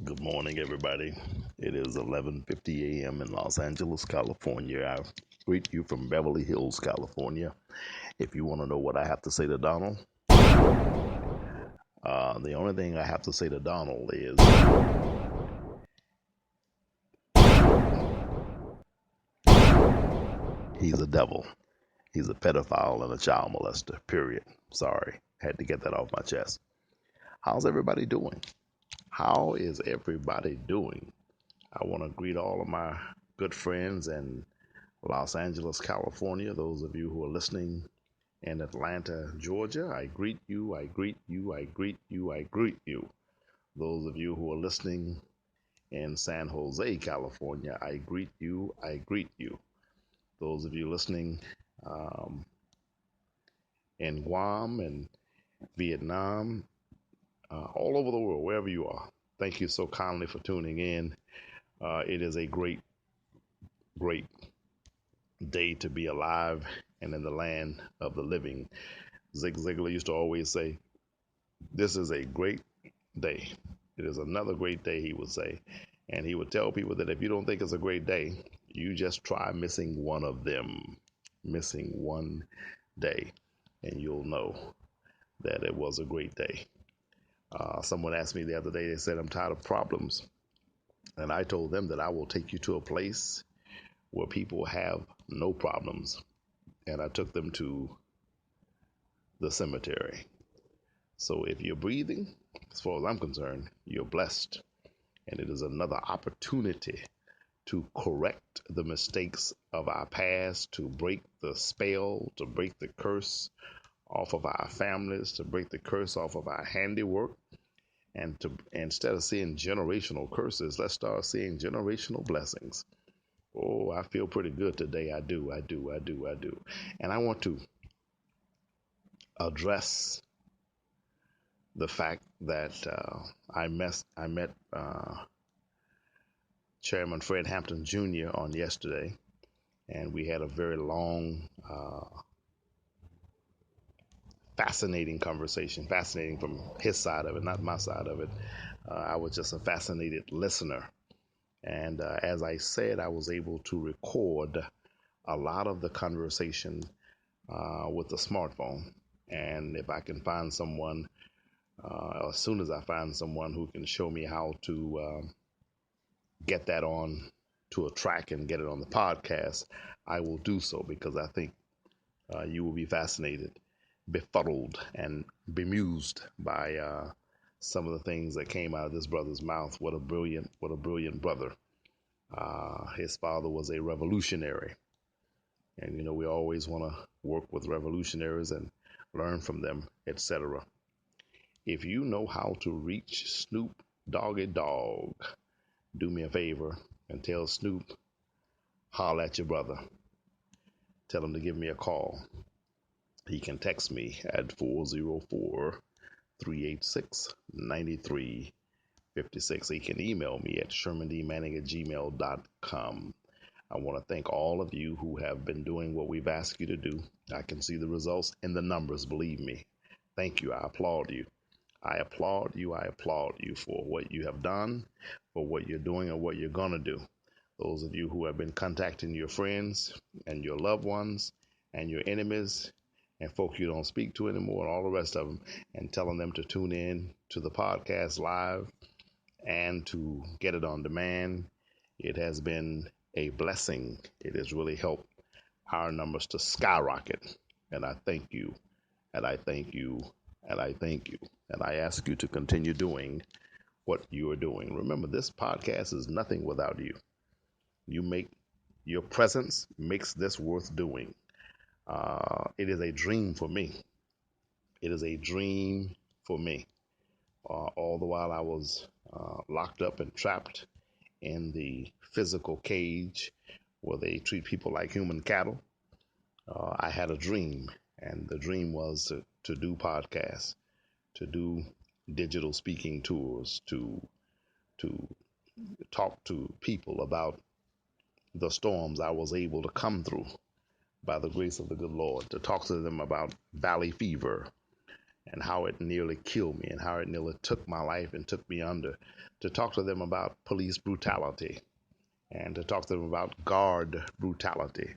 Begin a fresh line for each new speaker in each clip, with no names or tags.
Good morning, everybody. It is 11:50 a.m. in Los Angeles, California. I greet you from Beverly Hills, California. If you want to know what I have to say to Donald, the only thing I have to say to Donald is he's a devil. He's a pedophile and a child molester, period. Sorry, had to get that off my chest. How's everybody doing? How is everybody doing? I want to greet all of my good friends in Los Angeles, California. Those of you who are listening in Atlanta, Georgia, I greet you, I greet you, I greet you, I greet you. Those of you who are listening in San Jose, California, I greet you, I greet you. Those of you listening in Guam and Vietnam, all over the world, wherever you are, thank you so kindly for tuning in. It is a great day to be alive and in the land of the living. Zig Ziglar used to always say, "This is a great day. It is another great day," he would say. And he would tell people that if you don't think it's a great day, you just try missing one of them, missing one day, and you'll know that it was a great day. Someone asked me the other day, they said, "I'm tired of problems." And I told them that I will take you to a place where people have no problems. And I took them to the cemetery. So if you're breathing, as far as I'm concerned, you're blessed. And it is another opportunity to correct the mistakes of our past, to break the spell, to break the curse off of our families, to break the curse off of our handiwork. And to instead of seeing generational curses, let's start seeing generational blessings. Oh, I feel pretty good today. I do. And I want to address the fact that I met Chairman Fred Hampton Jr. on yesterday, and we had a very long, fascinating conversation. Fascinating from his side of it, not my side of it. I was just a fascinated listener. And as I said, I was able to record a lot of the conversation with the smartphone. And if I can find someone, as soon as I find someone who can show me how to get that on to a track and get it on the podcast, I will do so, because I think you will be fascinated, befuddled, and bemused by some of the things that came out of this brother's mouth. What a brilliant brother. His father was a revolutionary. And, you know, we always want to work with revolutionaries and learn from them, etc. If you know how to reach Snoop Doggy Dogg, do me a favor and tell Snoop, holler at your brother. Tell him to give me a call. He can text me at 404-386-9356. He can email me at shermandmanning@gmail.com. I want to thank all of you who have been doing what we've asked you to do. I can see the results in the numbers, believe me. Thank you. I applaud you. I applaud you for what you have done, for what you're doing, and what you're going to do. Those of you who have been contacting your friends and your loved ones and your enemies and folk you don't speak to anymore and all the rest of them, and telling them to tune in to the podcast live and to get it on demand. It has been a blessing. It has really helped our numbers to skyrocket. And I thank you. And I thank you. And I thank you. And I ask you to continue doing what you are doing. Remember, this podcast is nothing without you. Your presence makes this worth doing. It is a dream for me. It is a dream for me. All the while I was locked up and trapped in the physical cage where they treat people like human cattle, I had a dream, and the dream was to do podcasts, to do digital speaking tours, to talk to people about the storms I was able to come through by the grace of the good Lord, to talk to them about valley fever and how it nearly killed me and how it nearly took my life and took me under, to talk to them about police brutality and to talk to them about guard brutality,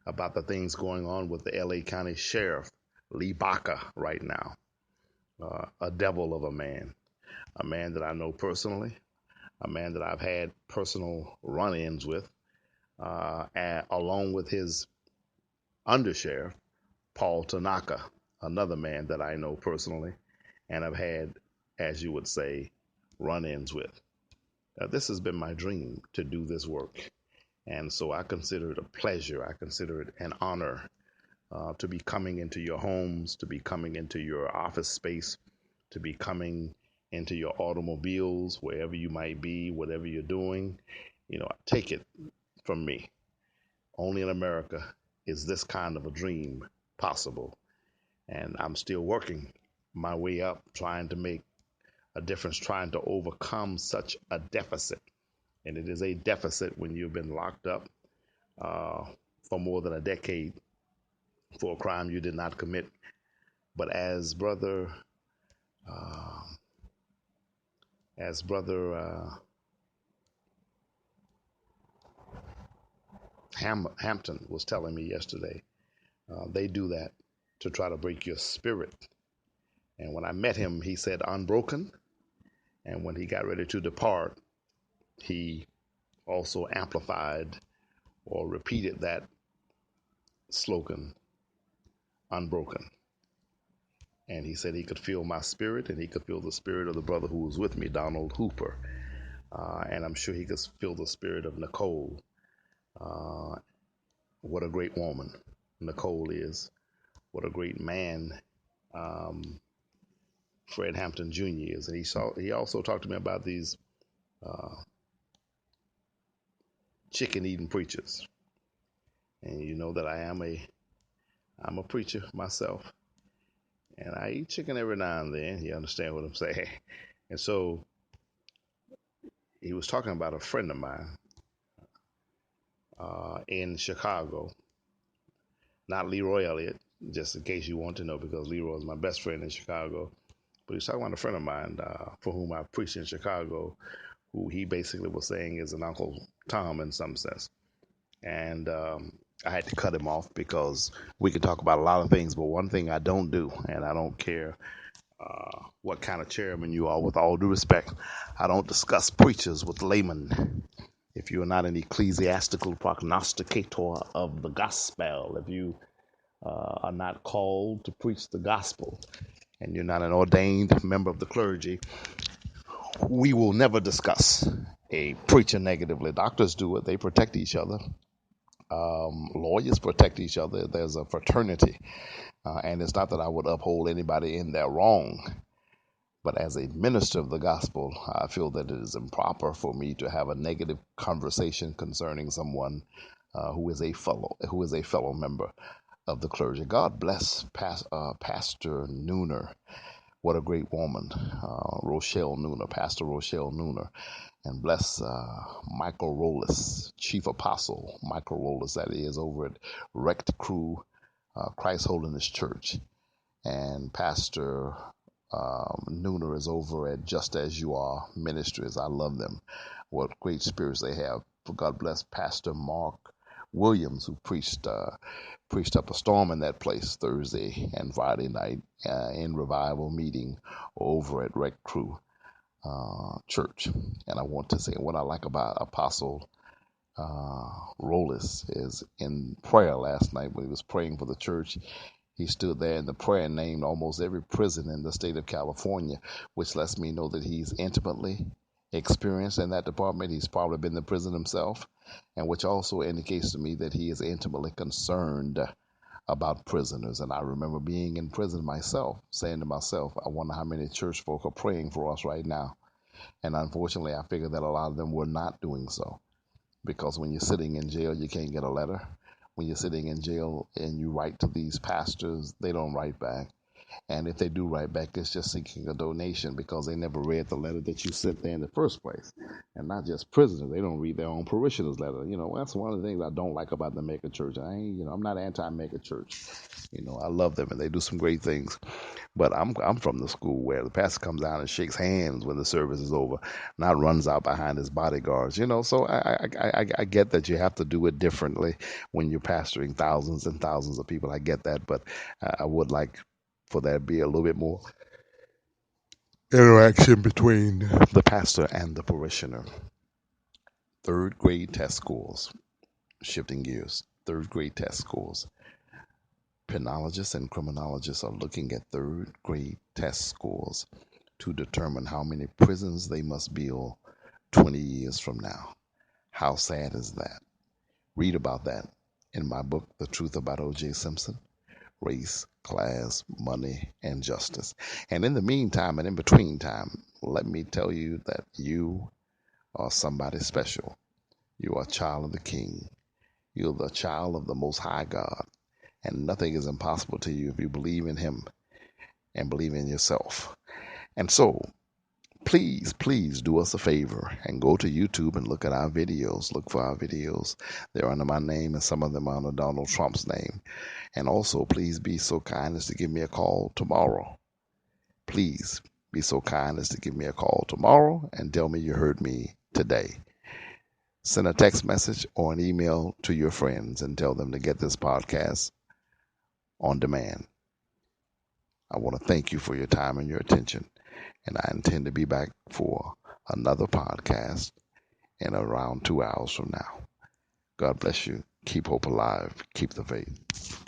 about the things going on with the LA County Sheriff, Lee Baca, right now. A devil of a man that I know personally, a man that I've had personal run ins with, along with his undersheriff, Paul Tanaka, another man that I know personally and have had, as you would say, run ins with. This has been my dream to do this work. And so I consider it a pleasure. I consider it an honor to be coming into your homes, to be coming into your office space, to be coming into your automobiles, wherever you might be, whatever you're doing. Take it from me. Only in America is this kind of a dream possible. And I'm still working my way up, trying to make a difference, trying to overcome such a deficit. And it is a deficit when you've been locked up for more than a decade for a crime you did not commit. But as brother Hampton was telling me yesterday, they do that to try to break your spirit. And when I met him, he said unbroken. And when he got ready to depart, he also amplified or repeated that slogan, unbroken. And he said he could feel my spirit and he could feel the spirit of the brother who was with me, Donald Hooper. And I'm sure he could feel the spirit of Nicole. What a great woman Nicole is. What a great man Fred Hampton Jr. is. And he also talked to me about these chicken eating preachers. And you know that I'm a preacher myself. And I eat chicken every now and then. You understand what I'm saying? And so he was talking about a friend of mine in Chicago. Not Leroy Elliott, just in case you want to know, because Leroy is my best friend in Chicago. But he was talking about a friend of mine for whom I preached in Chicago, who he basically was saying is an Uncle Tom in some sense. And I had to cut him off because we can talk about a lot of things, but one thing I don't do, and I don't care what kind of chairman you are, with all due respect, I don't discuss preachers with laymen. If you are not an ecclesiastical prognosticator of the gospel, if you are not called to preach the gospel, and you're not an ordained member of the clergy, we will never discuss a preacher negatively. Doctors do it. They protect each other. Lawyers protect each other. There's a fraternity. And it's not that I would uphold anybody in their wrong. But as a minister of the gospel, I feel that it is improper for me to have a negative conversation concerning someone who is a fellow member of the clergy. God bless Pastor Nooner. What a great woman, Rochelle Nooner, Pastor Rochelle Nooner. And bless Michael Rollis, Chief Apostle Michael Rollis, that is, over at Wrecked Crew Christ Holiness Church. And Pastor Nooner is over at Just As You Are Ministries. I love them. What great spirits they have. God bless Pastor Mark Williams, who preached up a storm in that place Thursday and Friday night in revival meeting over at Wreck Crew Church. And I want to say what I like about Apostle Rollis is in prayer last night when he was praying for the church. He stood there in the prayer and named almost every prison in the state of California, which lets me know that he's intimately experienced in that department. He's probably been in prison himself, and which also indicates to me that he is intimately concerned about prisoners. And I remember being in prison myself, saying to myself, I wonder how many church folk are praying for us right now. And unfortunately, I figured that a lot of them were not doing so, because when you're sitting in jail, you can't get a letter. When you're sitting in jail and you write to these pastors, they don't write back. And if they do write back, it's just seeking a donation because they never read the letter that you sent there in the first place. And not just prisoners, they don't read their own parishioners' letter. That's one of the things I don't like about the mega church. I'm not anti-mega church. I love them and they do some great things. But I'm from the school where the pastor comes down and shakes hands when the service is over, not runs out behind his bodyguards. So I get that you have to do it differently when you're pastoring thousands and thousands of people. I get that, but I would like for there to be a little bit more interaction between the pastor and the parishioner. Third grade test scores, shifting gears. Third grade test scores. Penologists and criminologists are looking at third grade test scores to determine how many prisons they must build 20 years from now. How sad is that? Read about that in my book, The Truth About O.J. Simpson, Race, Class, Money, and Justice. And in the meantime and in between time, let me tell you that you are somebody special. You are a child of the King. You're the child of the Most High God. And nothing is impossible to you if you believe in Him and believe in yourself. And so, please, please do us a favor and go to YouTube and look at our videos. Look for our videos. They're under my name and some of them are under Donald Trump's name. And also, please be so kind as to give me a call tomorrow. Please be so kind as to give me a call tomorrow and tell me you heard me today. Send a text message or an email to your friends and tell them to get this podcast on demand. I want to thank you for your time and your attention. And I intend to be back for another podcast in around 2 hours from now. God bless you. Keep hope alive. Keep the faith.